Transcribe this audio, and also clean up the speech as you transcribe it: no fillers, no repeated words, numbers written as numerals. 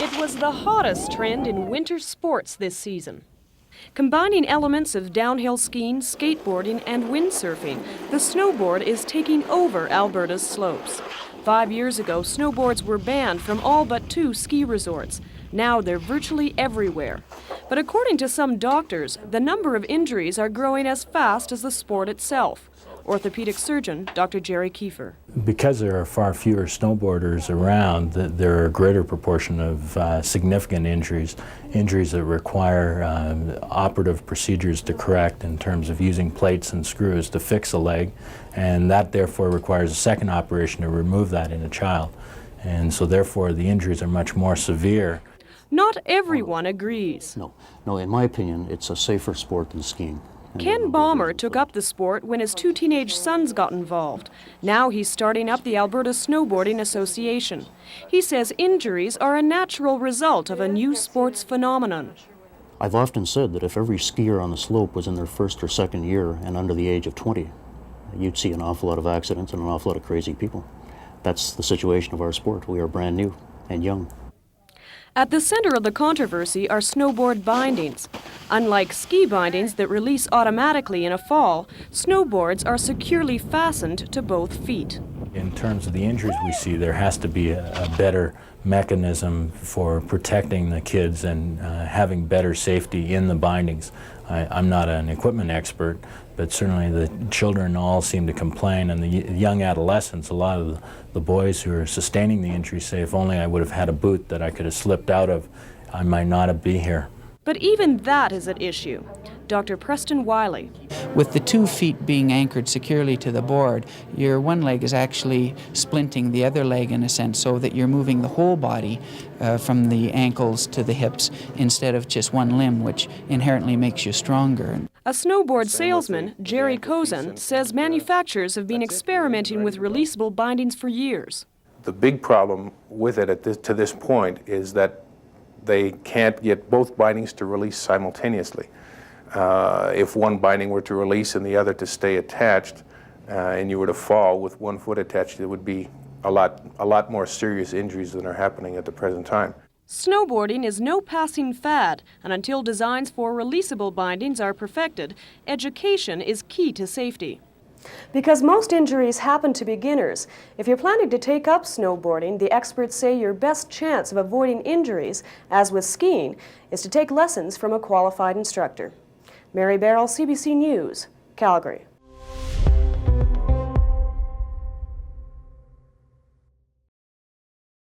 It was the hottest trend in winter sports this season. Combining elements of downhill skiing, skateboarding, and windsurfing, the snowboard is taking over Alberta's slopes. 5 years ago, snowboards were banned from all but 2 ski resorts. Now they're virtually everywhere. But according to some doctors, the number of injuries are growing as fast as the sport itself. Orthopedic surgeon Dr. Jerry Kiefer. Because there are far fewer snowboarders around, there are a greater proportion of significant injuries that require operative procedures to correct in terms of using plates and screws to fix a leg, and that therefore requires a second operation to remove that in a child. And so therefore the injuries are much more severe. Not everyone agrees. No, in my opinion, it's a safer sport than skiing. Ken Balmer took up the sport when his 2 teenage sons got involved. Now he's starting up the Alberta Snowboarding Association. He says injuries are a natural result of a new sports phenomenon. I've often said that if every skier on the slope was in their first or second year and under the age of 20, you'd see an awful lot of accidents and an awful lot of crazy people. That's the situation of our sport. We are brand new and young. At the center of the controversy are snowboard bindings. Unlike ski bindings that release automatically in a fall, snowboards are securely fastened to both feet. In terms of the injuries we see, there has to be a better mechanism for protecting the kids and having better safety in the bindings. I'm not an equipment expert, but certainly the children all seem to complain, and the young adolescents, a lot of the boys who are sustaining the injury say, if only I would have had a boot that I could have slipped out of, I might not have been here. But even that is at issue. Dr. Preston Wiley. With the 2 feet being anchored securely to the board, your one leg is actually splinting the other leg in a sense, so that you're moving the whole body from the ankles to the hips instead of just one limb, which inherently makes you stronger. A snowboard salesman, Jerry Kozan, says manufacturers have been experimenting with releasable bindings for years. The big problem with it to this point is that they can't get both bindings to release simultaneously. If one binding were to release and the other to stay attached, and you were to fall with one foot attached, it would be a lot more serious injuries than are happening at the present time. Snowboarding is no passing fad, and until designs for releasable bindings are perfected, education is key to safety. Because most injuries happen to beginners, if you're planning to take up snowboarding, the experts say your best chance of avoiding injuries, as with skiing, is to take lessons from a qualified instructor. Mary Barrell, CBC News, Calgary.